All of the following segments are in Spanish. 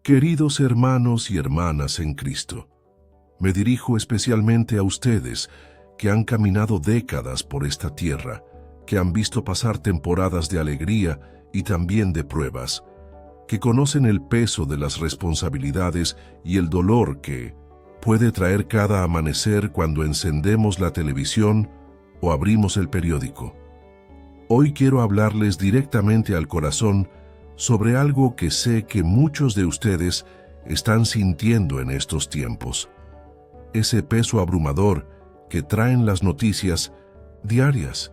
Queridos hermanos y hermanas en Cristo, me dirijo especialmente a ustedes que han caminado décadas por esta tierra, que han visto pasar temporadas de alegría y también de pruebas, que conocen el peso de las responsabilidades y el dolor que puede traer cada amanecer cuando encendemos la televisión o abrimos el periódico. Hoy quiero hablarles directamente al corazón sobre algo que sé que muchos de ustedes están sintiendo en estos tiempos. Ese peso abrumador que traen las noticias diarias.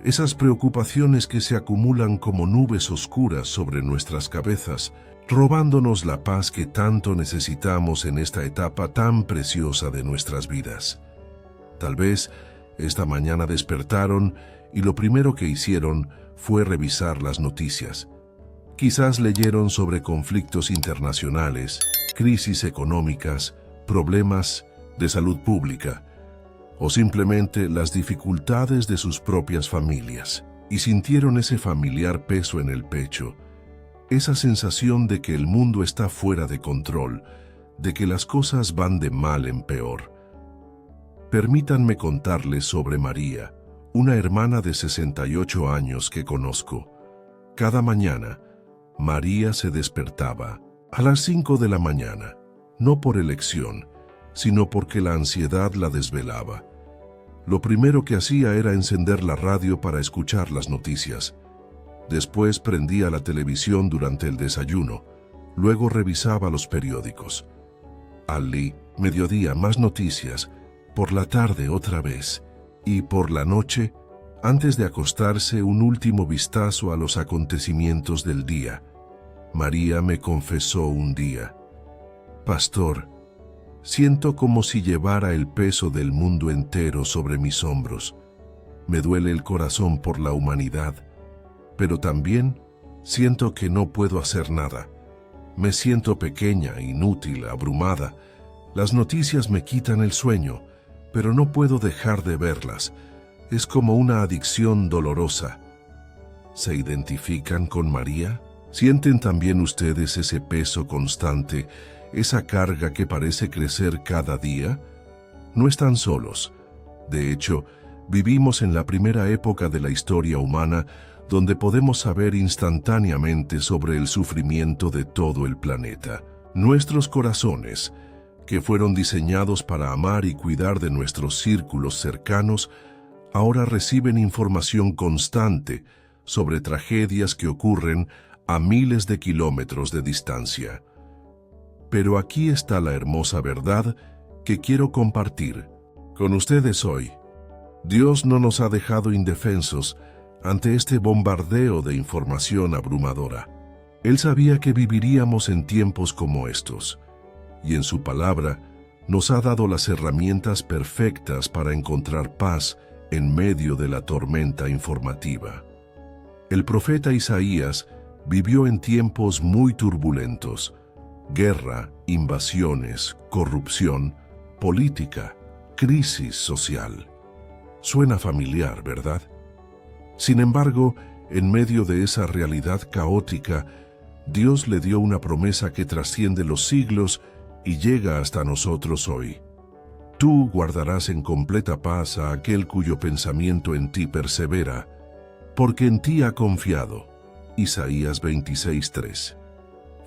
Esas preocupaciones que se acumulan como nubes oscuras sobre nuestras cabezas, robándonos la paz que tanto necesitamos en esta etapa tan preciosa de nuestras vidas. Tal vez esta mañana despertaron y lo primero que hicieron fue revisar las noticias. Quizás leyeron sobre conflictos internacionales, crisis económicas, problemas de salud pública, o simplemente las dificultades de sus propias familias, y sintieron ese familiar peso en el pecho, esa sensación de que el mundo está fuera de control, de que las cosas van de mal en peor. Permítanme contarles sobre María, una hermana de 68 años que conozco. Cada mañana, María se despertaba a las 5 de la mañana, no por elección, sino porque la ansiedad la desvelaba. Lo primero que hacía era encender la radio para escuchar las noticias. Después prendía la televisión durante el desayuno, luego revisaba los periódicos. Al mediodía más noticias, por la tarde otra vez, y por la noche, antes de acostarse, un último vistazo a los acontecimientos del día. María me confesó un día: «Pastor, siento como si llevara el peso del mundo entero sobre mis hombros. Me duele el corazón por la humanidad, pero también siento que no puedo hacer nada. Me siento pequeña, inútil, abrumada. Las noticias me quitan el sueño, pero no puedo dejar de verlas. Es como una adicción dolorosa». ¿Se identifican con María? ¿Sienten también ustedes ese peso constante, esa carga que parece crecer cada día? No están solos. De hecho, vivimos en la primera época de la historia humana donde podemos saber instantáneamente sobre el sufrimiento de todo el planeta. Nuestros corazones, que fueron diseñados para amar y cuidar de nuestros círculos cercanos, ahora reciben información constante sobre tragedias que ocurren a miles de kilómetros de distancia. Pero aquí está la hermosa verdad que quiero compartir con ustedes hoy. Dios no nos ha dejado indefensos ante este bombardeo de información abrumadora. Él sabía que viviríamos en tiempos como estos, y en su palabra nos ha dado las herramientas perfectas para encontrar paz en medio de la tormenta informativa. El profeta Isaías vivió en tiempos muy turbulentos: guerra, invasiones, corrupción, política, crisis social. Suena familiar, ¿verdad? Sin embargo, en medio de esa realidad caótica, Dios le dio una promesa que trasciende los siglos y llega hasta nosotros hoy. Tú guardarás en completa paz a aquel cuyo pensamiento en ti persevera, porque en ti ha confiado. Isaías 26:3.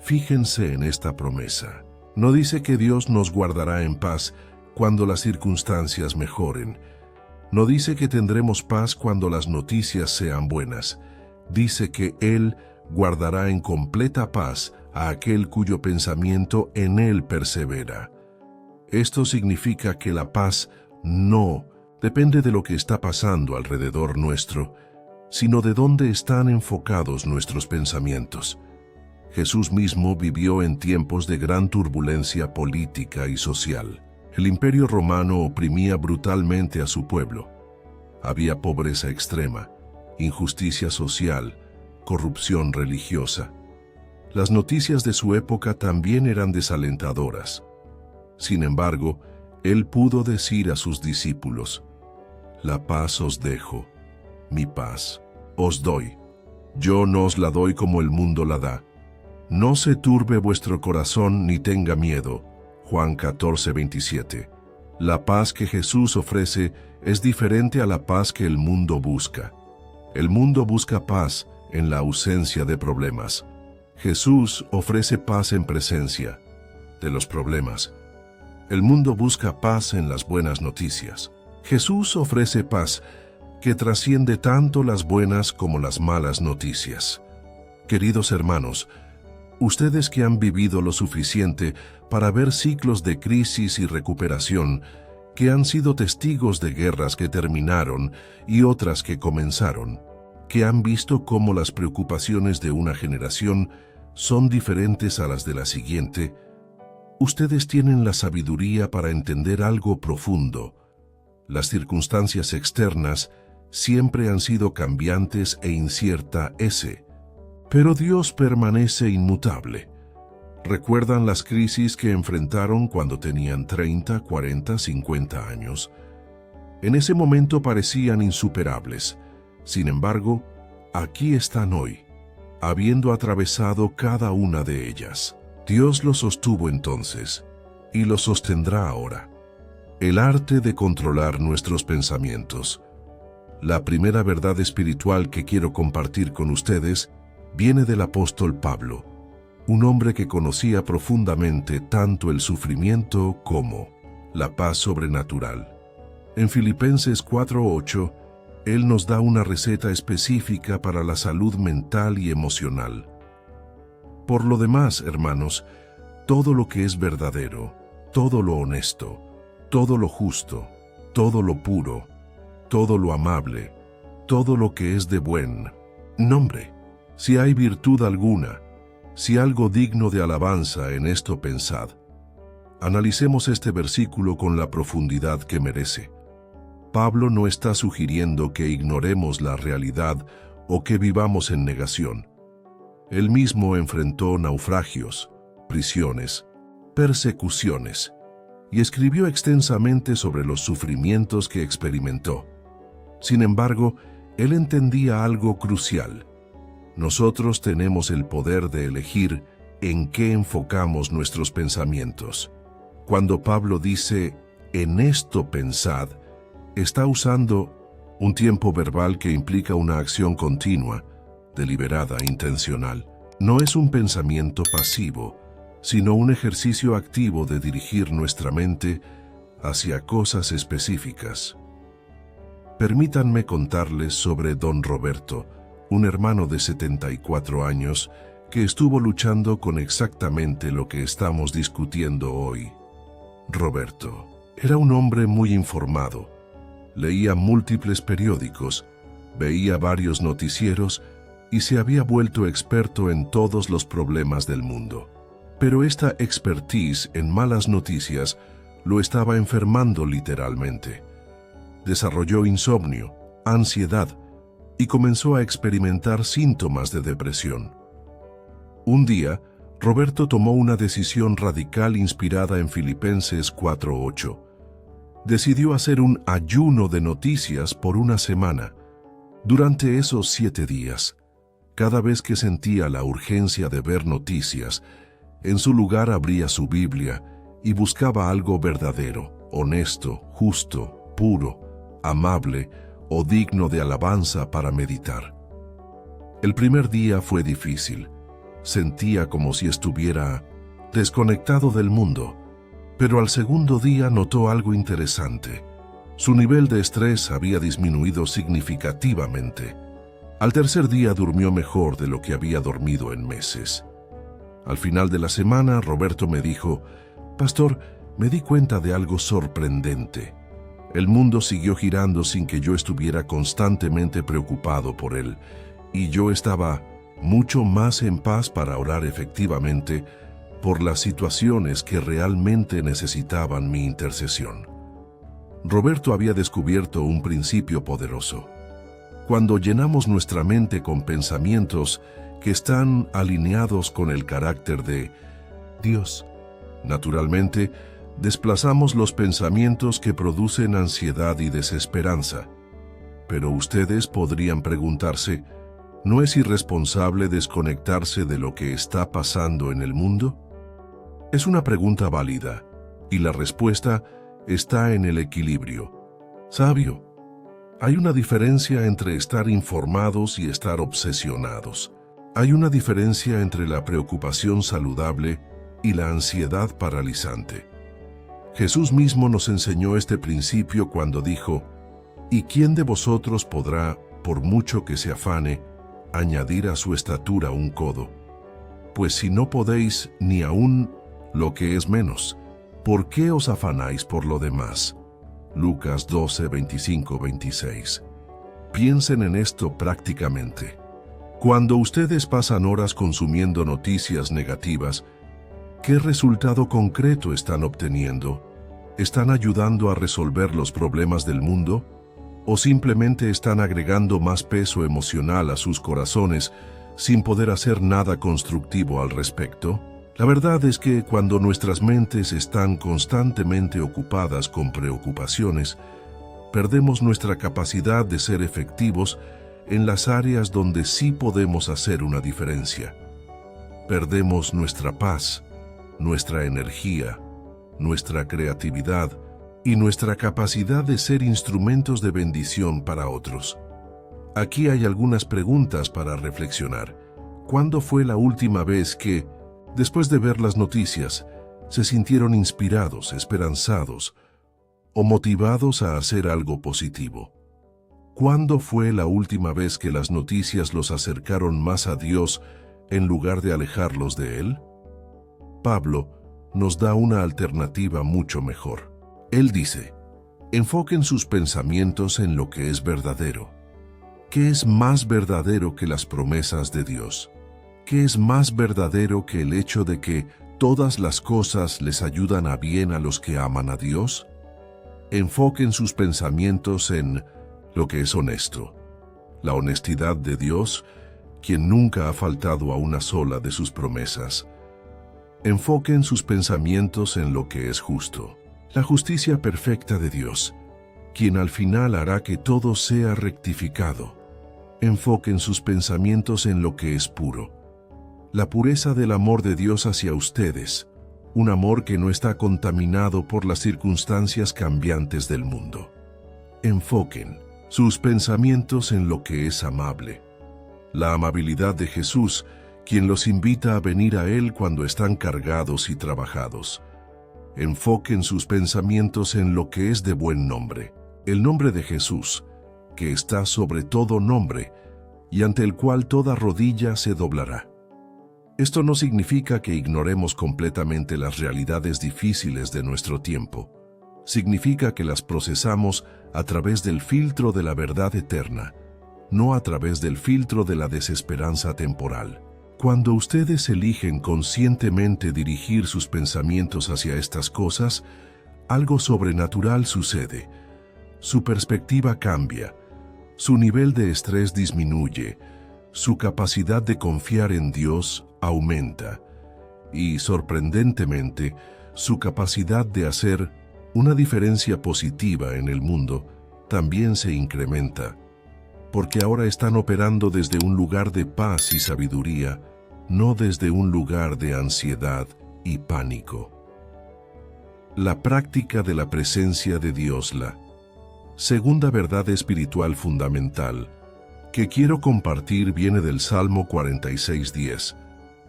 Fíjense en esta promesa. No dice que Dios nos guardará en paz cuando las circunstancias mejoren. No dice que tendremos paz cuando las noticias sean buenas. Dice que Él guardará en completa paz a aquel cuyo pensamiento en Él persevera. Esto significa que la paz no depende de lo que está pasando alrededor nuestro, sino de dónde están enfocados nuestros pensamientos. Jesús mismo vivió en tiempos de gran turbulencia política y social. El Imperio Romano oprimía brutalmente a su pueblo. Había pobreza extrema, injusticia social, corrupción religiosa. Las noticias de su época también eran desalentadoras. Sin embargo, Él pudo decir a sus discípulos: «La paz os dejo, mi paz os doy. Yo no os la doy como el mundo la da. No se turbe vuestro corazón ni tenga miedo. Juan 14:27. La paz que Jesús ofrece es diferente a la paz que el mundo busca. El mundo busca paz en la ausencia de problemas. Jesús ofrece paz en presencia de los problemas. El mundo busca paz en las buenas noticias. Jesús ofrece paz que trasciende tanto las buenas como las malas noticias. Queridos hermanos, ustedes que han vivido lo suficiente para ver ciclos de crisis y recuperación, que han sido testigos de guerras que terminaron y otras que comenzaron, que han visto cómo las preocupaciones de una generación son diferentes a las de la siguiente, ustedes tienen la sabiduría para entender algo profundo. Las circunstancias externas siempre han sido cambiantes e incierta pero Dios permanece inmutable. ¿Recuerdan las crisis que enfrentaron cuando tenían 30, 40, 50 años? En ese momento parecían insuperables. Sin embargo, aquí están hoy, habiendo atravesado cada una de ellas. Dios los sostuvo entonces, y los sostendrá ahora. El arte de controlar nuestros pensamientos. La primera verdad espiritual que quiero compartir con ustedes viene del apóstol Pablo, un hombre que conocía profundamente tanto el sufrimiento como la paz sobrenatural. En Filipenses 4:8, él nos da una receta específica para la salud mental y emocional. Por lo demás, hermanos, todo lo que es verdadero, todo lo honesto, todo lo justo, todo lo puro, todo lo amable, todo lo que es de buen nombre, si hay virtud alguna, si algo digno de alabanza, en esto pensad. Analicemos este versículo con la profundidad que merece. Pablo no está sugiriendo que ignoremos la realidad o que vivamos en negación. Él mismo enfrentó naufragios, prisiones, persecuciones, y escribió extensamente sobre los sufrimientos que experimentó. Sin embargo, él entendía algo crucial. Nosotros tenemos el poder de elegir en qué enfocamos nuestros pensamientos. Cuando Pablo dice, en esto pensad, está usando un tiempo verbal que implica una acción continua, deliberada, intencional. No es un pensamiento pasivo, sino un ejercicio activo de dirigir nuestra mente hacia cosas específicas. Permítanme contarles sobre don Roberto, un hermano de 74 años que estuvo luchando con exactamente lo que estamos discutiendo hoy. Roberto era un hombre muy informado. Leía múltiples periódicos, veía varios noticieros y se había vuelto experto en todos los problemas del mundo. Pero esta expertise en malas noticias lo estaba enfermando literalmente. Desarrolló insomnio, ansiedad y comenzó a experimentar síntomas de depresión. Un día, Roberto tomó una decisión radical inspirada en Filipenses 4:8. Decidió hacer un ayuno de noticias por una semana. Durante esos 7 días, cada vez que sentía la urgencia de ver noticias, en su lugar abría su Biblia y buscaba algo verdadero, honesto, justo, puro, amable o digno de alabanza para meditar. El primer día fue difícil. Sentía como si estuviera desconectado del mundo, pero al segundo día notó algo interesante. Su nivel de estrés había disminuido significativamente. Al tercer día durmió mejor de lo que había dormido en meses. Al final de la semana, Roberto me dijo, «Pastor, me di cuenta de algo sorprendente. El mundo siguió girando sin que yo estuviera constantemente preocupado por él, y yo estaba mucho más en paz para orar efectivamente por las situaciones que realmente necesitaban mi intercesión». Roberto había descubierto un principio poderoso. Cuando llenamos nuestra mente con pensamientos que están alineados con el carácter de Dios, naturalmente, desplazamos los pensamientos que producen ansiedad y desesperanza. Pero ustedes podrían preguntarse, ¿No es irresponsable desconectarse de lo que está pasando en el mundo? Es una pregunta válida, y la respuesta está en el equilibrio. Sabio, hay una diferencia entre estar informados y estar obsesionados. Hay una diferencia entre la preocupación saludable y la ansiedad paralizante. Jesús mismo nos enseñó este principio cuando dijo: ¿Y quién de vosotros podrá, por mucho que se afane, añadir a su estatura un codo? Pues si no podéis ni aun lo que es menos, ¿por qué os afanáis por lo demás? Lucas 12, 25, 26. Piensen en esto prácticamente. Cuando ustedes pasan horas consumiendo noticias negativas, ¿qué resultado concreto están obteniendo? ¿Están ayudando a resolver los problemas del mundo? ¿O simplemente están agregando más peso emocional a sus corazones sin poder hacer nada constructivo al respecto? La verdad es que cuando nuestras mentes están constantemente ocupadas con preocupaciones, perdemos nuestra capacidad de ser efectivos en las áreas donde sí podemos hacer una diferencia. Perdemos nuestra paz, nuestra energía, nuestra creatividad y nuestra capacidad de ser instrumentos de bendición para otros. Aquí hay algunas preguntas para reflexionar. ¿Cuándo fue la última vez que, después de ver las noticias, se sintieron inspirados, esperanzados o motivados a hacer algo positivo? ¿Cuándo fue la última vez que las noticias los acercaron más a Dios en lugar de alejarlos de Él? Pablo nos da una alternativa mucho mejor. Él dice: enfoquen sus pensamientos en lo que es verdadero. ¿Qué es más verdadero que las promesas de Dios? ¿Qué es más verdadero que el hecho de que todas las cosas les ayudan a bien a los que aman a Dios? Enfoquen sus pensamientos en lo que es honesto. La honestidad de Dios, quien nunca ha faltado a una sola de sus promesas. Enfoquen sus pensamientos en lo que es justo. La justicia perfecta de Dios, quien al final hará que todo sea rectificado. Enfoquen sus pensamientos en lo que es puro. La pureza del amor de Dios hacia ustedes, un amor que no está contaminado por las circunstancias cambiantes del mundo. Enfoquen sus pensamientos en lo que es amable. La amabilidad de Jesús, quien los invita a venir a Él cuando están cargados y trabajados. Enfoquen sus pensamientos en lo que es de buen nombre, el nombre de Jesús, que está sobre todo nombre y ante el cual toda rodilla se doblará. Esto no significa que ignoremos completamente las realidades difíciles de nuestro tiempo. Significa que las procesamos a través del filtro de la verdad eterna, no a través del filtro de la desesperanza temporal. Cuando ustedes eligen conscientemente dirigir sus pensamientos hacia estas cosas, algo sobrenatural sucede. Su perspectiva cambia, su nivel de estrés disminuye, su capacidad de confiar en Dios aumenta y, sorprendentemente, su capacidad de hacer una diferencia positiva en el mundo también se incrementa, porque ahora están operando desde un lugar de paz y sabiduría, no desde un lugar de ansiedad y pánico. La práctica de la presencia de Dios. La segunda verdad espiritual fundamental que quiero compartir viene del Salmo 46:10,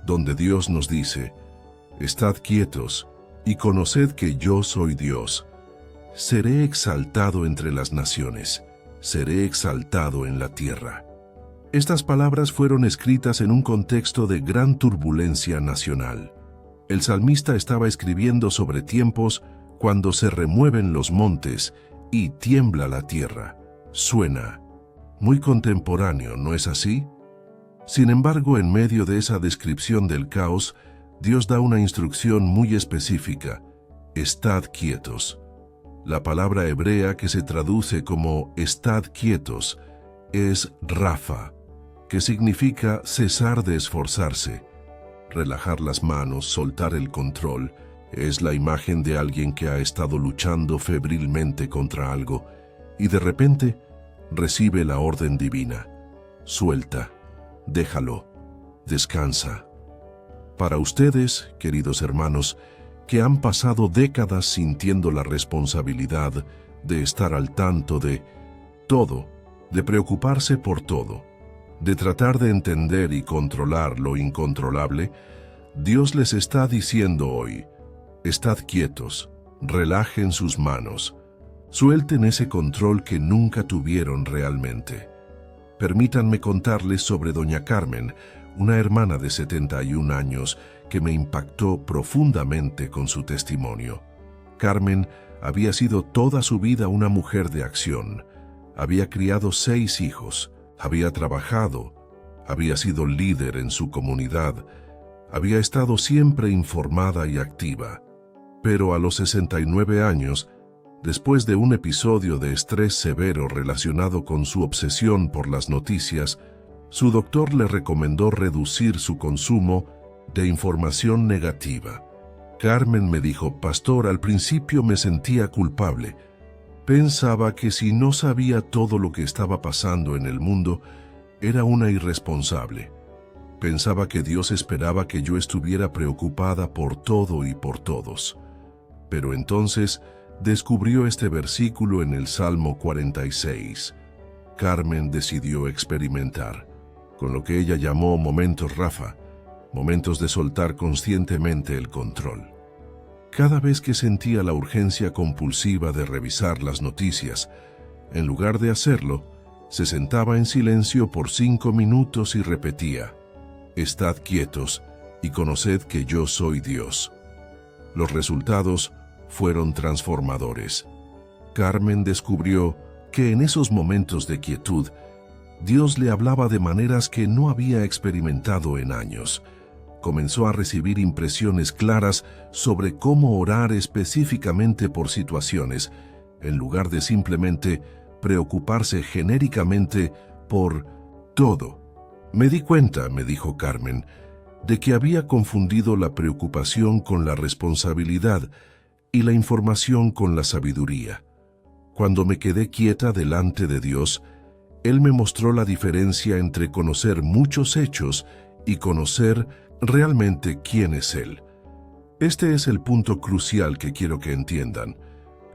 donde Dios nos dice: «Estad quietos y conoced que yo soy Dios. Seré exaltado entre las naciones, seré exaltado en la tierra». Estas palabras fueron escritas en un contexto de gran turbulencia nacional. El salmista estaba escribiendo sobre tiempos cuando se remueven los montes y tiembla la tierra. Suena muy contemporáneo, ¿no es así? Sin embargo, en medio de esa descripción del caos, Dios da una instrucción muy específica: estad quietos. La palabra hebrea que se traduce como estad quietos es rafa, que significa cesar de esforzarse. Relajar las manos, soltar el control, es la imagen de alguien que ha estado luchando febrilmente contra algo y de repente recibe la orden divina: suelta, déjalo, descansa. Para ustedes, queridos hermanos, que han pasado décadas sintiendo la responsabilidad de estar al tanto de todo, de preocuparse por todo, de tratar de entender y controlar lo incontrolable, Dios les está diciendo hoy: estad quietos, relajen sus manos, suelten ese control que nunca tuvieron realmente. Permítanme contarles sobre doña Carmen, una hermana de 71 años que me impactó profundamente con su testimonio. Carmen había sido toda su vida una mujer de acción. Había criado 6 hijos, había trabajado, había sido líder en su comunidad, había estado siempre informada y activa. Pero a los 69 años, después de un episodio de estrés severo relacionado con su obsesión por las noticias, su doctor le recomendó reducir su consumo de información negativa. Carmen me dijo: pastor, al principio me sentía culpable. Pensaba que si no sabía todo lo que estaba pasando en el mundo, era una irresponsable. Pensaba que Dios esperaba que yo estuviera preocupada por todo y por todos. Pero entonces descubrió este versículo en el Salmo 46. Carmen decidió experimentar, con lo que ella llamó momentos Rafa, momentos de soltar conscientemente el control. Cada vez que sentía la urgencia compulsiva de revisar las noticias, en lugar de hacerlo, se sentaba en silencio por 5 minutos y repetía: estad quietos y conoced que yo soy Dios. Los resultados fueron transformadores. Carmen descubrió que en esos momentos de quietud, Dios le hablaba de maneras que no había experimentado en años. Comenzó a recibir impresiones claras sobre cómo orar específicamente por situaciones, en lugar de simplemente preocuparse genéricamente por todo. Me di cuenta, me dijo Carmen, de que había confundido la preocupación con la responsabilidad y la información con la sabiduría. Cuando me quedé quieta delante de Dios, Él me mostró la diferencia entre conocer muchos hechos y conocer realmente quién es Él. Este es el punto crucial que quiero que entiendan.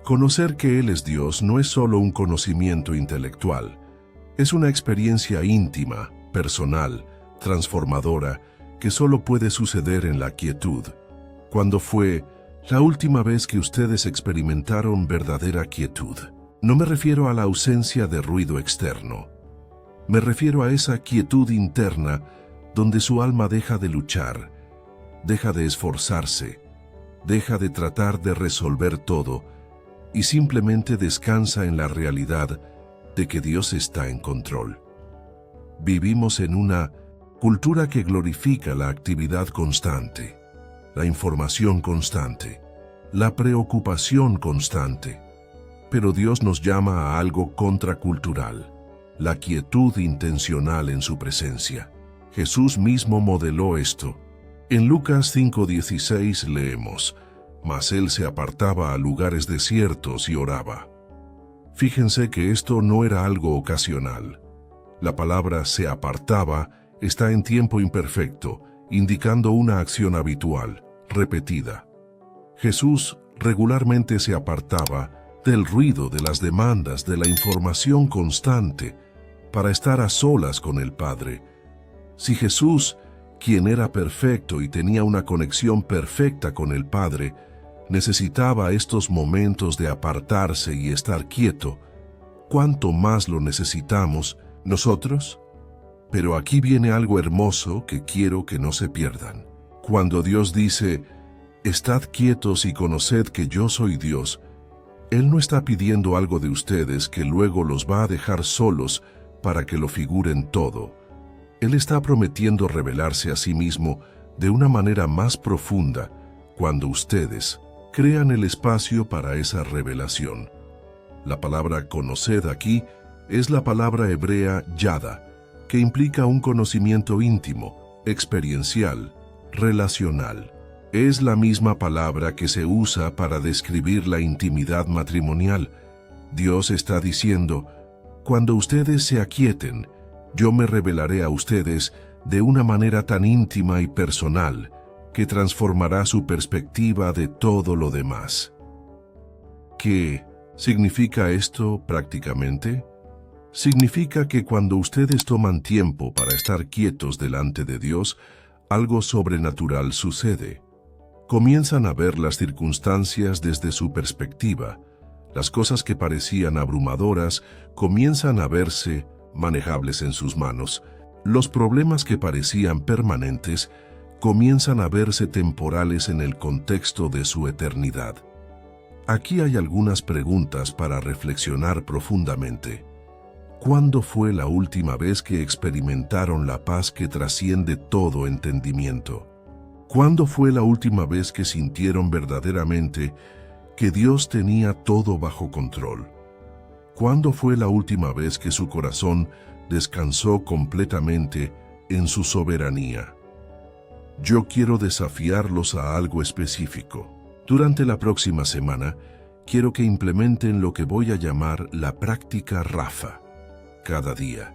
Conocer que Él es Dios no es solo un conocimiento intelectual, es una experiencia íntima, personal, transformadora, que solo puede suceder en la quietud. ¿Cuándo fue la última vez que ustedes experimentaron verdadera quietud? No me refiero a la ausencia de ruido externo. Me refiero a esa quietud interna donde su alma deja de luchar, deja de esforzarse, deja de tratar de resolver todo y simplemente descansa en la realidad de que Dios está en control. Vivimos en una cultura que glorifica la actividad constante, la información constante, la preocupación constante. Pero Dios nos llama a algo contracultural, la quietud intencional en su presencia. Jesús mismo modeló esto. En Lucas 5:16 leemos: mas él se apartaba a lugares desiertos y oraba. Fíjense que esto no era algo ocasional. La palabra se apartaba está en tiempo imperfecto, indicando una acción habitual, repetida. Jesús regularmente se apartaba del ruido, de las demandas, de la información constante, para estar a solas con el Padre. Si Jesús, quien era perfecto y tenía una conexión perfecta con el Padre, necesitaba estos momentos de apartarse y estar quieto, ¿cuánto más lo necesitamos nosotros? Pero aquí viene algo hermoso que quiero que no se pierdan. Cuando Dios dice: estad quietos y conoced que yo soy Dios, Él no está pidiendo algo de ustedes que luego los va a dejar solos para que lo figuren todo. Él está prometiendo revelarse a sí mismo de una manera más profunda cuando ustedes crean el espacio para esa revelación. La palabra conoced aquí es la palabra hebrea yada, que implica un conocimiento íntimo, experiencial, relacional. Es la misma palabra que se usa para describir la intimidad matrimonial. Dios está diciendo: cuando ustedes se aquieten Yo me revelaré a ustedes de una manera tan íntima y personal que transformará su perspectiva de todo lo demás. ¿Qué significa esto prácticamente? Significa que cuando ustedes toman tiempo para estar quietos delante de Dios, algo sobrenatural sucede. Comienzan a ver las circunstancias desde su perspectiva. Las cosas que parecían abrumadoras comienzan a verse manejables en sus manos. Los problemas que parecían permanentes comienzan a verse temporales en el contexto de su eternidad. Aquí hay algunas preguntas para reflexionar profundamente. ¿Cuándo fue la última vez que experimentaron la paz que trasciende todo entendimiento? ¿Cuándo fue la última vez que sintieron verdaderamente que Dios tenía todo bajo control? ¿Cuándo fue la última vez que su corazón descansó completamente en su soberanía? Yo quiero desafiarlos a algo específico. Durante la próxima semana, quiero que implementen lo que voy a llamar la práctica Rafa. Cada día,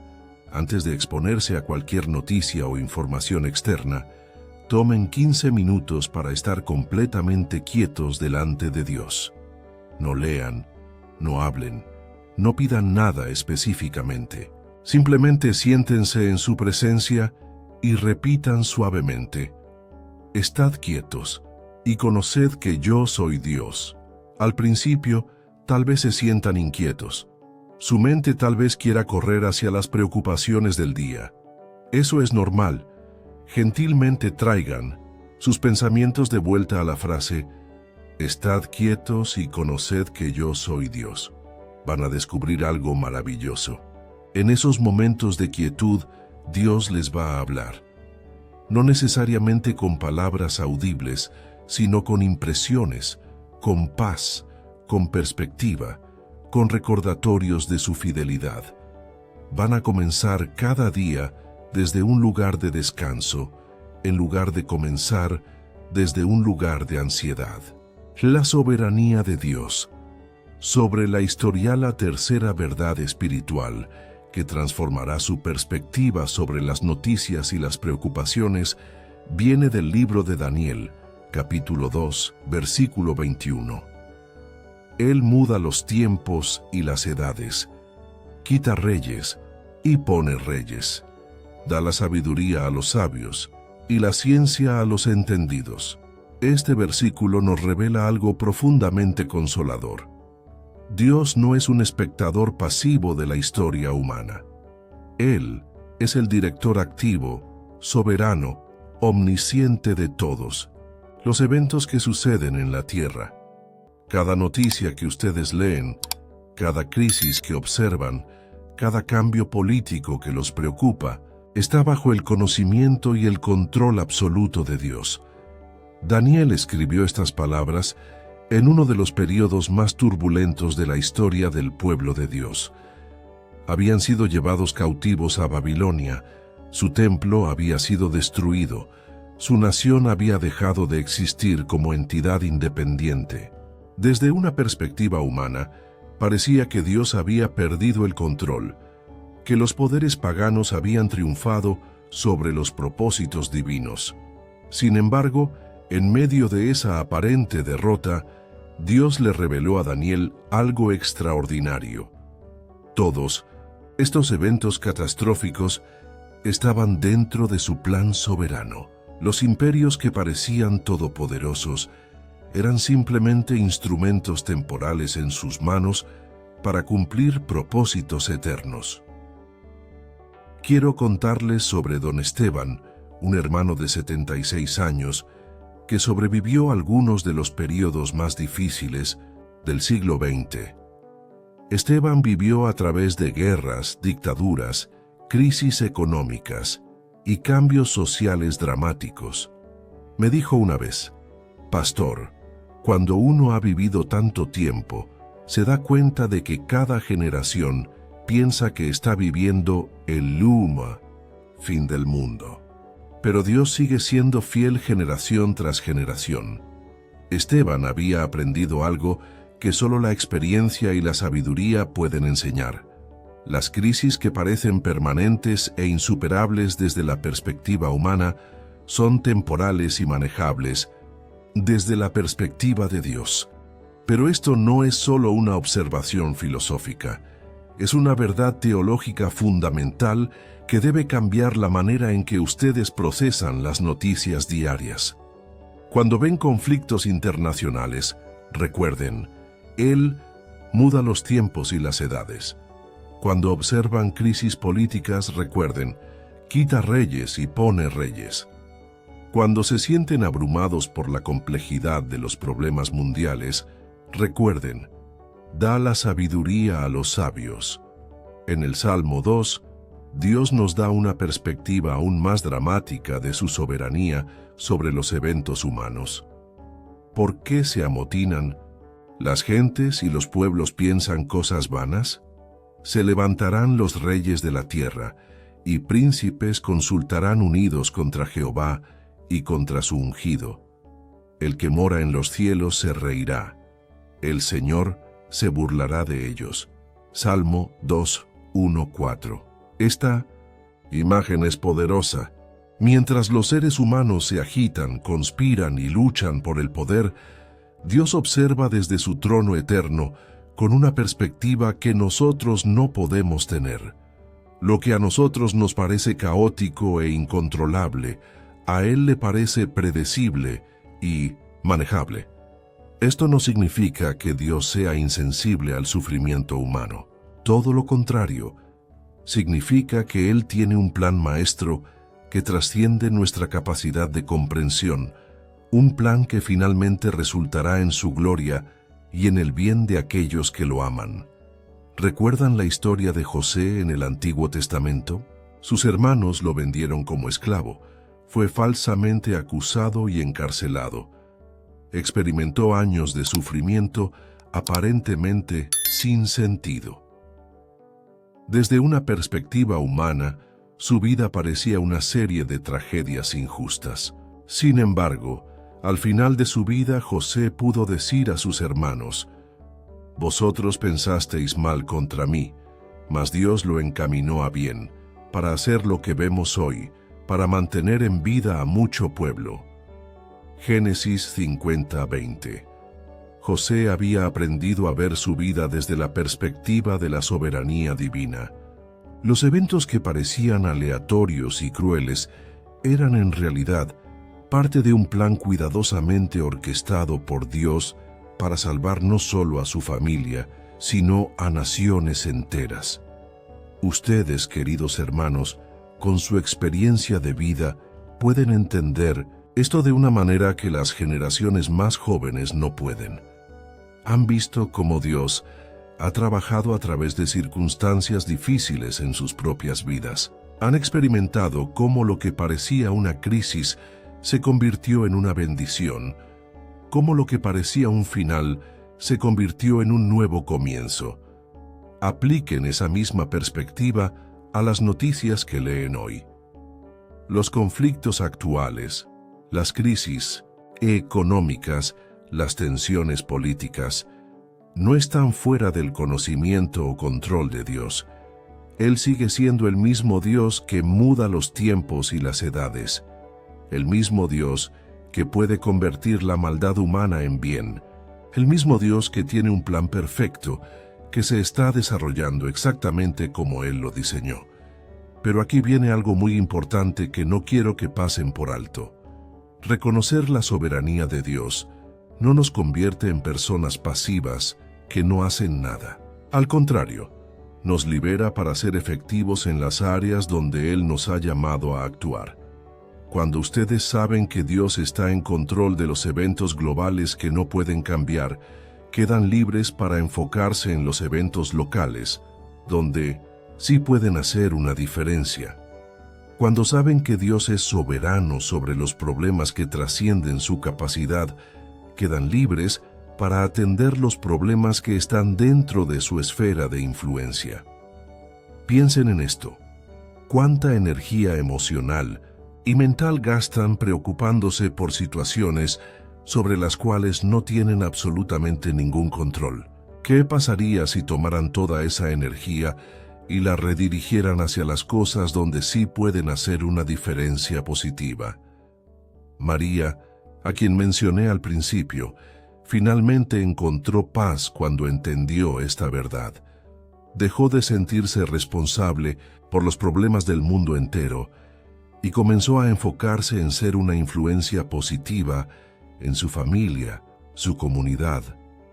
antes de exponerse a cualquier noticia o información externa, tomen 15 minutos para estar completamente quietos delante de Dios. No lean, no hablen, no pidan nada específicamente. Simplemente siéntense en su presencia y repitan suavemente: estad quietos y conoced que yo soy Dios. Al principio, tal vez se sientan inquietos. Su mente tal vez quiera correr hacia las preocupaciones del día. Eso es normal. Gentilmente traigan sus pensamientos de vuelta a la frase: estad quietos y conoced que yo soy Dios. Van a descubrir algo maravilloso. En esos momentos de quietud, Dios les va a hablar. No necesariamente con palabras audibles, sino con impresiones, con paz, con perspectiva, con recordatorios de su fidelidad. Van a comenzar cada día desde un lugar de descanso, en lugar de comenzar desde un lugar de ansiedad. La soberanía de Dios. Sobre la historiala tercera verdad espiritual que transformará su perspectiva sobre las noticias y las preocupaciones, viene del libro de Daniel, capítulo 2, versículo 21. Él muda los tiempos y las edades, quita reyes y pone reyes, da la sabiduría a los sabios y la ciencia a los entendidos. Este versículo nos revela algo profundamente consolador. Dios no es un espectador pasivo de la historia humana. Él es el director activo, soberano, omnisciente de todos los eventos que suceden en la tierra. Cada noticia que ustedes leen, cada crisis que observan, cada cambio político que los preocupa, está bajo el conocimiento y el control absoluto de Dios. Daniel escribió estas palabras en uno de los periodos más turbulentos de la historia del pueblo de Dios. Habían sido llevados cautivos a Babilonia, su templo había sido destruido, su nación había dejado de existir como entidad independiente. Desde una perspectiva humana, parecía que Dios había perdido el control, que los poderes paganos habían triunfado sobre los propósitos divinos. Sin embargo, en medio de esa aparente derrota, Dios le reveló a Daniel algo extraordinario. Todos estos eventos catastróficos estaban dentro de su plan soberano. Los imperios que parecían todopoderosos eran simplemente instrumentos temporales en sus manos para cumplir propósitos eternos. Quiero contarles sobre don Esteban, un hermano de 76 años, que sobrevivió a algunos de los periodos más difíciles del siglo XX. Esteban vivió a través de guerras, dictaduras, crisis económicas y cambios sociales dramáticos. Me dijo una vez: pastor, cuando uno ha vivido tanto tiempo, se da cuenta de que cada generación piensa que está viviendo el Luma, fin del mundo. Pero Dios sigue siendo fiel generación tras generación. Esteban había aprendido algo que solo la experiencia y la sabiduría pueden enseñar. Las crisis que parecen permanentes e insuperables desde la perspectiva humana son temporales y manejables desde la perspectiva de Dios. Pero esto no es solo una observación filosófica, es una verdad teológica fundamental que debe cambiar la manera en que ustedes procesan las noticias diarias. Cuando ven conflictos internacionales, recuerden, Él muda los tiempos y las edades. Cuando observan crisis políticas, recuerden, quita reyes y pone reyes. Cuando se sienten abrumados por la complejidad de los problemas mundiales, recuerden, da la sabiduría a los sabios. En el Salmo 2, Dios nos da una perspectiva aún más dramática de su soberanía sobre los eventos humanos. ¿Por qué se amotinan? ¿Las gentes y los pueblos piensan cosas vanas? Se levantarán los reyes de la tierra, y príncipes consultarán unidos contra Jehová y contra su ungido. El que mora en los cielos se reirá. El Señor se burlará de ellos. Salmo 2, 1, 4. Esta imagen es poderosa. Mientras los seres humanos se agitan, conspiran y luchan por el poder, Dios observa desde su trono eterno con una perspectiva que nosotros no podemos tener. Lo que a nosotros nos parece caótico e incontrolable, a Él le parece predecible y manejable. Esto no significa que Dios sea insensible al sufrimiento humano. Todo lo contrario, significa que Él tiene un plan maestro que trasciende nuestra capacidad de comprensión, un plan que finalmente resultará en su gloria y en el bien de aquellos que lo aman. ¿Recuerdan la historia de José en el Antiguo Testamento? Sus hermanos lo vendieron como esclavo. Fue falsamente acusado y encarcelado. Experimentó años de sufrimiento aparentemente sin sentido. Desde una perspectiva humana, su vida parecía una serie de tragedias injustas. Sin embargo, al final de su vida, José pudo decir a sus hermanos: «Vosotros pensasteis mal contra mí, mas Dios lo encaminó a bien, para hacer lo que vemos hoy, para mantener en vida a mucho pueblo». Génesis 50:20. José había aprendido a ver su vida desde la perspectiva de la soberanía divina. Los eventos que parecían aleatorios y crueles eran en realidad parte de un plan cuidadosamente orquestado por Dios para salvar no solo a su familia, sino a naciones enteras. Ustedes, queridos hermanos, con su experiencia de vida, pueden entender esto de una manera que las generaciones más jóvenes no pueden. Han visto cómo Dios ha trabajado a través de circunstancias difíciles en sus propias vidas. Han experimentado cómo lo que parecía una crisis se convirtió en una bendición, cómo lo que parecía un final se convirtió en un nuevo comienzo. Apliquen esa misma perspectiva a las noticias que leen hoy. Los conflictos actuales, las crisis económicas, las tensiones políticas, no están fuera del conocimiento o control de Dios. Él sigue siendo el mismo Dios que muda los tiempos y las edades, el mismo Dios que puede convertir la maldad humana en bien, el mismo Dios que tiene un plan perfecto que se está desarrollando exactamente como Él lo diseñó. Pero aquí viene algo muy importante que no quiero que pasen por alto. Reconocer la soberanía de Dios no nos convierte en personas pasivas que no hacen nada. Al contrario, nos libera para ser efectivos en las áreas donde Él nos ha llamado a actuar. Cuando ustedes saben que Dios está en control de los eventos globales que no pueden cambiar, quedan libres para enfocarse en los eventos locales, donde sí pueden hacer una diferencia. Cuando saben que Dios es soberano sobre los problemas que trascienden su capacidad, quedan libres para atender los problemas que están dentro de su esfera de influencia. Piensen en esto. ¿Cuánta energía emocional y mental gastan preocupándose por situaciones sobre las cuales no tienen absolutamente ningún control? ¿Qué pasaría si tomaran toda esa energía y la redirigieran hacia las cosas donde sí pueden hacer una diferencia positiva. María, a quien mencioné al principio, finalmente encontró paz cuando entendió esta verdad. Dejó de sentirse responsable por los problemas del mundo entero y comenzó a enfocarse en ser una influencia positiva en su familia, su comunidad,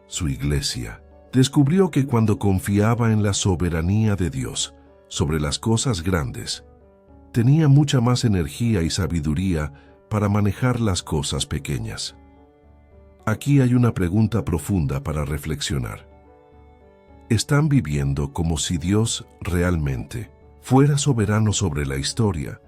su iglesia. Descubrió que cuando confiaba en la soberanía de Dios sobre las cosas grandes, tenía mucha más energía y sabiduría para manejar las cosas pequeñas. Aquí hay una pregunta profunda para reflexionar. ¿Están viviendo como si Dios realmente fuera soberano sobre la historia?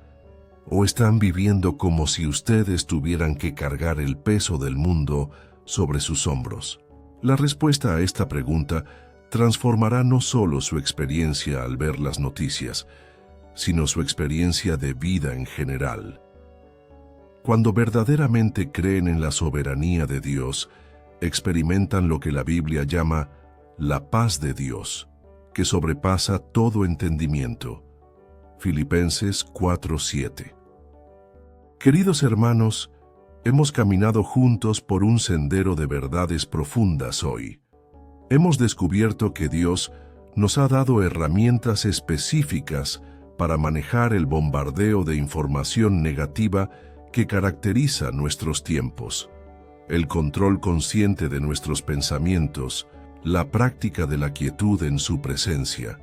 ¿O están viviendo como si ustedes tuvieran que cargar el peso del mundo sobre sus hombros? La respuesta a esta pregunta transformará no solo su experiencia al ver las noticias, sino su experiencia de vida en general. Cuando verdaderamente creen en la soberanía de Dios, experimentan lo que la Biblia llama la paz de Dios, que sobrepasa todo entendimiento. Filipenses 4:7. Queridos hermanos, hemos caminado juntos por un sendero de verdades profundas hoy. Hemos descubierto que Dios nos ha dado herramientas específicas para manejar el bombardeo de información negativa que caracteriza nuestros tiempos. El control consciente de nuestros pensamientos, la práctica de la quietud en su presencia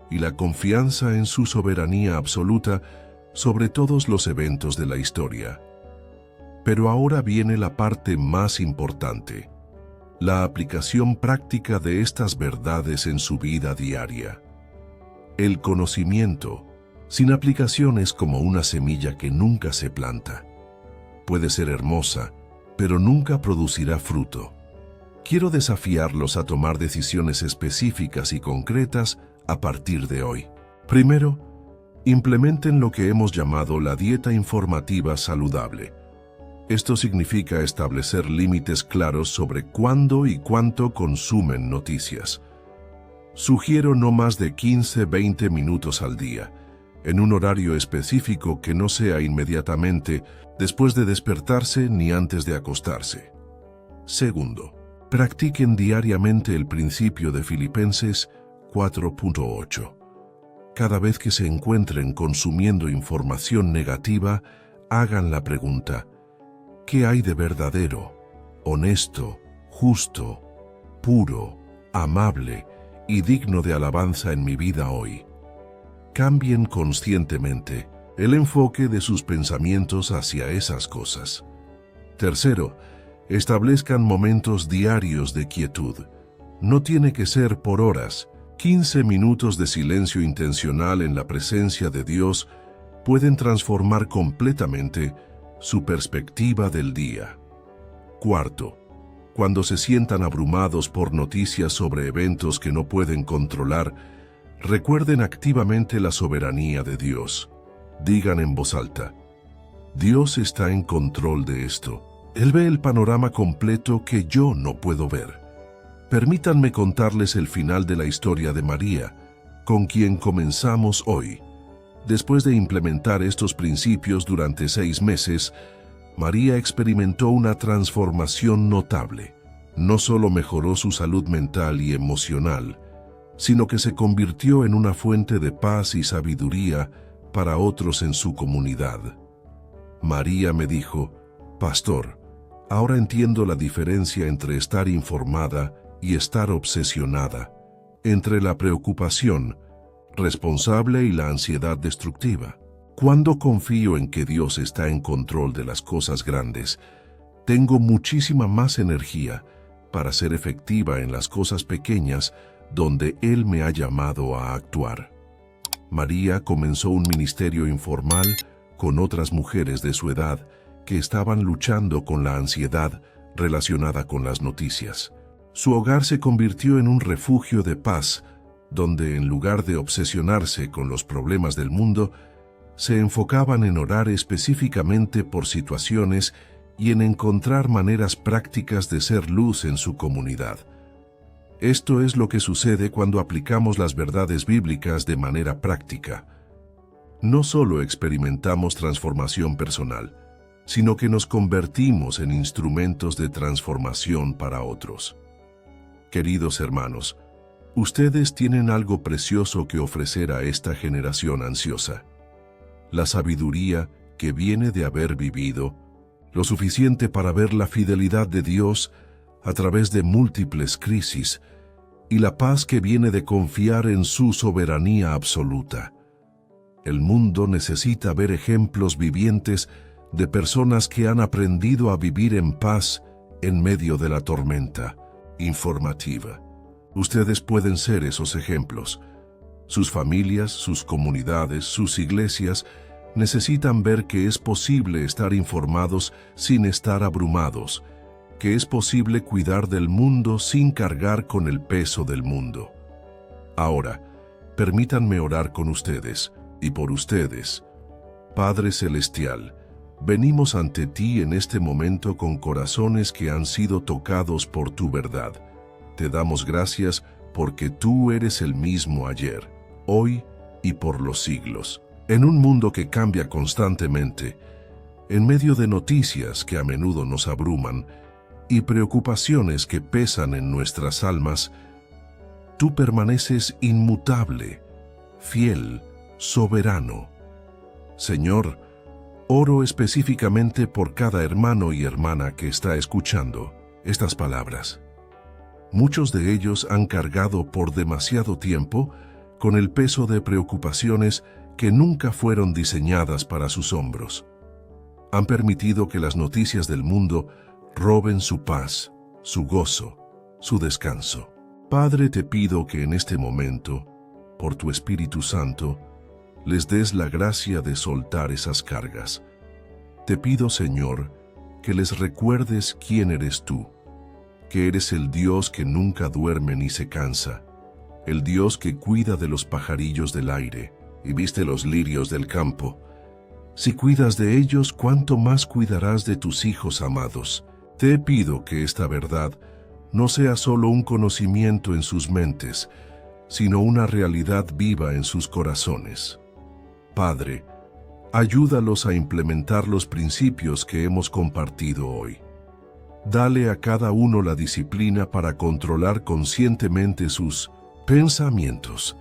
y la confianza en su soberanía absoluta sobre todos los eventos de la historia. Pero ahora viene la parte más importante, la aplicación práctica de estas verdades en su vida diaria. El conocimiento, sin aplicación, es como una semilla que nunca se planta. Puede ser hermosa, pero nunca producirá fruto. Quiero desafiarlos a tomar decisiones específicas y concretas a partir de hoy. Primero, implementen lo que hemos llamado la dieta informativa saludable. Esto significa establecer límites claros sobre cuándo y cuánto consumen noticias. Sugiero no más de 15-20 minutos al día, en un horario específico que no sea inmediatamente después de despertarse ni antes de acostarse. Segundo, practiquen diariamente el principio de Filipenses 4.8. Cada vez que se encuentren consumiendo información negativa, hagan la pregunta: ¿qué hay de verdadero, honesto, justo, puro, amable y digno de alabanza en mi vida hoy? Cambien conscientemente el enfoque de sus pensamientos hacia esas cosas. Tercero, establezcan momentos diarios de quietud. No tiene que ser por horas. 15 minutos de silencio intencional en la presencia de Dios pueden transformar completamente su perspectiva del día. Cuarto, cuando se sientan abrumados por noticias sobre eventos que no pueden controlar, recuerden activamente la soberanía de Dios. Digan en voz alta: Dios está en control de esto. Él ve el panorama completo que yo no puedo ver. Permítanme contarles el final de la historia de María, con quien comenzamos hoy. Después de implementar estos principios durante 6 meses, María experimentó una transformación notable. No solo mejoró su salud mental y emocional, sino que se convirtió en una fuente de paz y sabiduría para otros en su comunidad. María me dijo: Pastor, ahora entiendo la diferencia entre estar informada y estar obsesionada, entre la preocupación responsable y la ansiedad destructiva. Cuando confío en que Dios está en control de las cosas grandes, tengo muchísima más energía para ser efectiva en las cosas pequeñas donde Él me ha llamado a actuar. María comenzó un ministerio informal con otras mujeres de su edad que estaban luchando con la ansiedad relacionada con las noticias. Su hogar se convirtió en un refugio de paz, donde en lugar de obsesionarse con los problemas del mundo, se enfocaban en orar específicamente por situaciones y en encontrar maneras prácticas de ser luz en su comunidad. Esto es lo que sucede cuando aplicamos las verdades bíblicas de manera práctica. No solo experimentamos transformación personal, sino que nos convertimos en instrumentos de transformación para otros. Queridos hermanos, ustedes tienen algo precioso que ofrecer a esta generación ansiosa. La sabiduría que viene de haber vivido lo suficiente para ver la fidelidad de Dios a través de múltiples crisis y la paz que viene de confiar en su soberanía absoluta. El mundo necesita ver ejemplos vivientes de personas que han aprendido a vivir en paz en medio de la tormenta informativa. Ustedes pueden ser esos ejemplos. Sus familias, sus comunidades, sus iglesias necesitan ver que es posible estar informados sin estar abrumados, que es posible cuidar del mundo sin cargar con el peso del mundo. Ahora, permítanme orar con ustedes y por ustedes. Padre Celestial, venimos ante ti en este momento con corazones que han sido tocados por tu verdad. Te damos gracias porque tú eres el mismo ayer, hoy y por los siglos. En un mundo que cambia constantemente, en medio de noticias que a menudo nos abruman y preocupaciones que pesan en nuestras almas, tú permaneces inmutable, fiel, soberano. Señor, oro específicamente por cada hermano y hermana que está escuchando estas palabras. Muchos de ellos han cargado por demasiado tiempo con el peso de preocupaciones que nunca fueron diseñadas para sus hombros. Han permitido que las noticias del mundo roben su paz, su gozo, su descanso. Padre, te pido que en este momento, por tu Espíritu Santo, les des la gracia de soltar esas cargas. Te pido, Señor, que les recuerdes quién eres tú, que eres el Dios que nunca duerme ni se cansa, el Dios que cuida de los pajarillos del aire y viste los lirios del campo. Si cuidas de ellos, ¿cuánto más cuidarás de tus hijos amados? Te pido que esta verdad no sea solo un conocimiento en sus mentes, sino una realidad viva en sus corazones. Padre, ayúdalos a implementar los principios que hemos compartido hoy. Dale a cada uno la disciplina para controlar conscientemente sus pensamientos,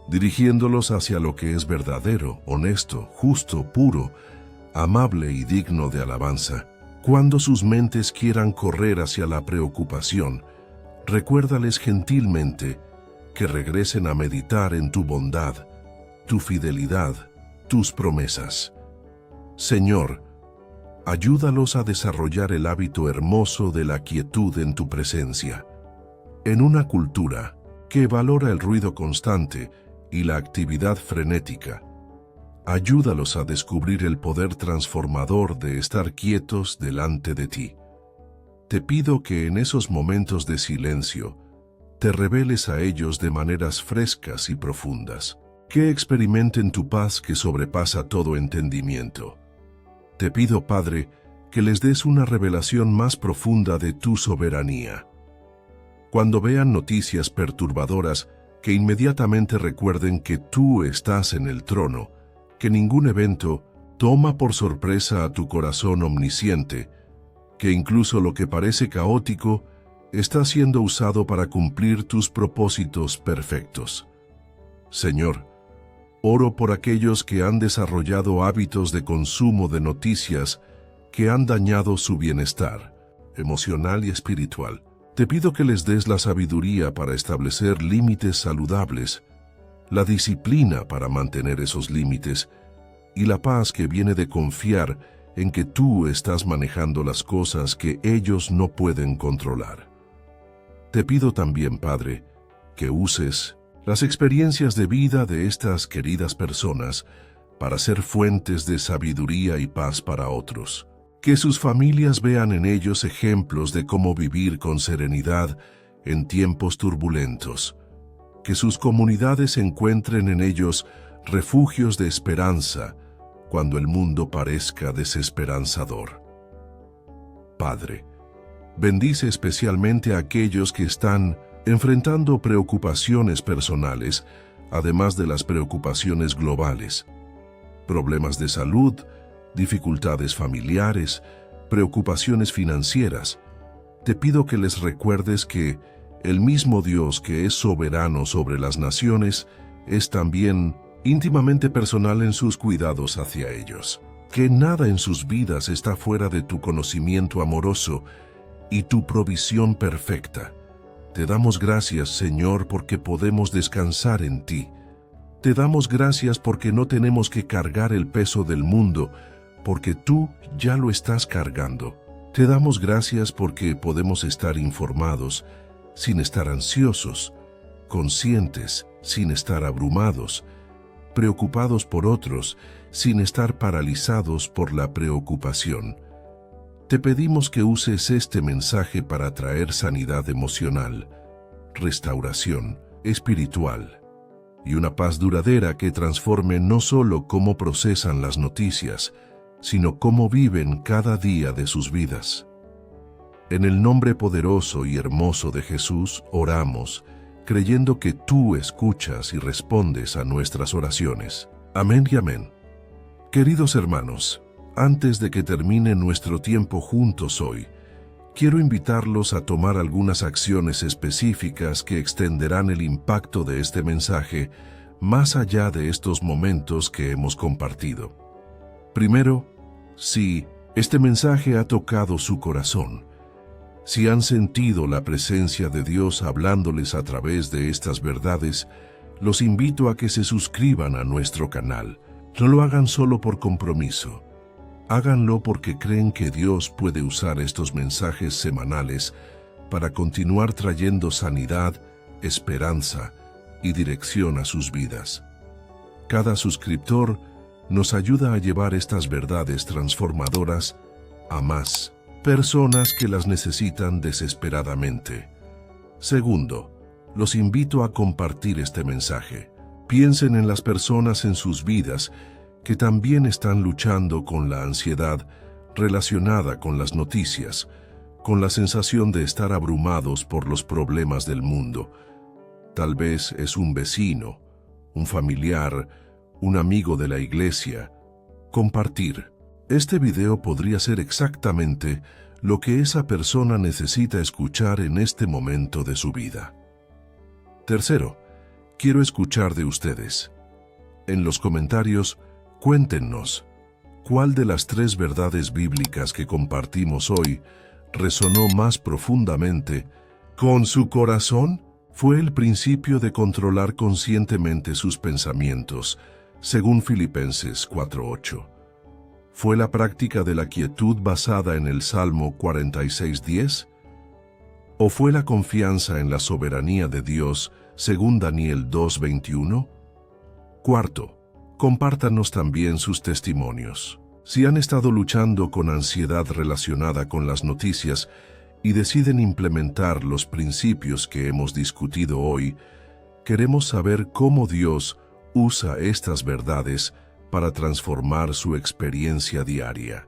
dirigiéndolos hacia lo que es verdadero, honesto, justo, puro, amable y digno de alabanza. Cuando sus mentes quieran correr hacia la preocupación, recuérdales gentilmente que regresen a meditar en tu bondad, tu fidelidad, tus promesas. Señor, ayúdalos a desarrollar el hábito hermoso de la quietud en tu presencia. En una cultura que valora el ruido constante y la actividad frenética, ayúdalos a descubrir el poder transformador de estar quietos delante de ti. Te pido que en esos momentos de silencio te reveles a ellos de maneras frescas y profundas, que experimenten tu paz que sobrepasa todo entendimiento. Te pido, Padre, que les des una revelación más profunda de tu soberanía. Cuando vean noticias perturbadoras, que inmediatamente recuerden que tú estás en el trono, que ningún evento toma por sorpresa a tu corazón omnisciente, que incluso lo que parece caótico está siendo usado para cumplir tus propósitos perfectos. Señor, oro por aquellos que han desarrollado hábitos de consumo de noticias que han dañado su bienestar emocional y espiritual. Te pido que les des la sabiduría para establecer límites saludables, la disciplina para mantener esos límites y la paz que viene de confiar en que tú estás manejando las cosas que ellos no pueden controlar. Te pido también, Padre, que uses las experiencias de vida de estas queridas personas para ser fuentes de sabiduría y paz para otros. Que sus familias vean en ellos ejemplos de cómo vivir con serenidad en tiempos turbulentos. Que sus comunidades encuentren en ellos refugios de esperanza cuando el mundo parezca desesperanzador. Padre, bendice especialmente a aquellos que están enfrentando preocupaciones personales, además de las preocupaciones globales. Problemas de salud, dificultades familiares, preocupaciones financieras. Te pido que les recuerdes que el mismo Dios que es soberano sobre las naciones es también íntimamente personal en sus cuidados hacia ellos. Que nada en sus vidas está fuera de tu conocimiento amoroso y tu provisión perfecta. Te damos gracias, Señor, porque podemos descansar en ti. Te damos gracias porque no tenemos que cargar el peso del mundo, porque tú ya lo estás cargando. Te damos gracias porque podemos estar informados, sin estar ansiosos, conscientes, sin estar abrumados, preocupados por otros, sin estar paralizados por la preocupación. Te pedimos que uses este mensaje para traer sanidad emocional, restauración espiritual y una paz duradera que transforme no solo cómo procesan las noticias, sino cómo viven cada día de sus vidas. En el nombre poderoso y hermoso de Jesús oramos, creyendo que tú escuchas y respondes a nuestras oraciones. Amén y amén. Queridos hermanos, antes de que termine nuestro tiempo juntos hoy, quiero invitarlos a tomar algunas acciones específicas que extenderán el impacto de este mensaje más allá de estos momentos que hemos compartido. Primero, si este mensaje ha tocado su corazón, si han sentido la presencia de Dios hablándoles a través de estas verdades, los invito a que se suscriban a nuestro canal. No lo hagan solo por compromiso. Háganlo porque creen que Dios puede usar estos mensajes semanales para continuar trayendo sanidad, esperanza y dirección a sus vidas. Cada suscriptor nos ayuda a llevar estas verdades transformadoras a más personas que las necesitan desesperadamente. Segundo, los invito a compartir este mensaje. Piensen en las personas en sus vidas que también están luchando con la ansiedad relacionada con las noticias, con la sensación de estar abrumados por los problemas del mundo. Tal vez es un vecino, un familiar, un amigo de la iglesia. Compartir. Este video podría ser exactamente lo que esa persona necesita escuchar en este momento de su vida. Tercero, quiero escuchar de ustedes. En los comentarios, cuéntenos, ¿cuál de las 3 verdades bíblicas que compartimos hoy resonó más profundamente con su corazón? Fue el principio de controlar conscientemente sus pensamientos, según Filipenses 4:8. ¿Fue la práctica de la quietud basada en el Salmo 46:10? ¿O fue la confianza en la soberanía de Dios, según Daniel 2:21? Cuarto, compártanos también sus testimonios. Si han estado luchando con ansiedad relacionada con las noticias y deciden implementar los principios que hemos discutido hoy, queremos saber cómo Dios usa estas verdades para transformar su experiencia diaria.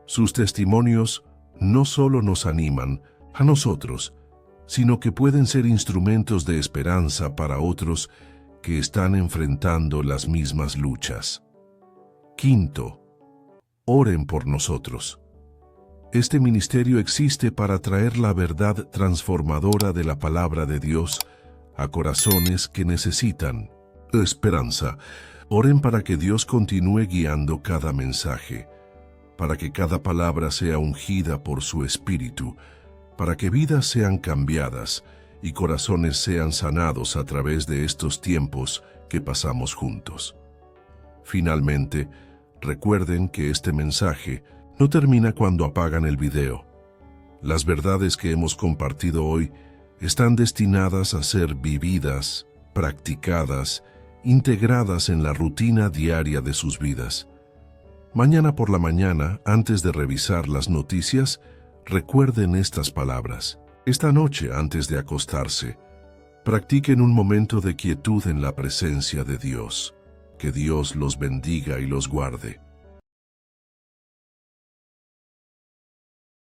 Sus testimonios no solo nos animan a nosotros, sino que pueden ser instrumentos de esperanza para otros que están enfrentando las mismas luchas. Quinto, oren por nosotros. Este ministerio existe para traer la verdad transformadora de la palabra de Dios a corazones que necesitan esperanza. Oren para que Dios continúe guiando cada mensaje, para que cada palabra sea ungida por su Espíritu, para que vidas sean cambiadas y corazones sean sanados a través de estos tiempos que pasamos juntos. Finalmente, recuerden que este mensaje no termina cuando apagan el video. Las verdades que hemos compartido hoy están destinadas a ser vividas, practicadas, integradas en la rutina diaria de sus vidas. Mañana por la mañana, antes de revisar las noticias, recuerden estas palabras. Esta noche, antes de acostarse, practiquen un momento de quietud en la presencia de Dios. Que Dios los bendiga y los guarde.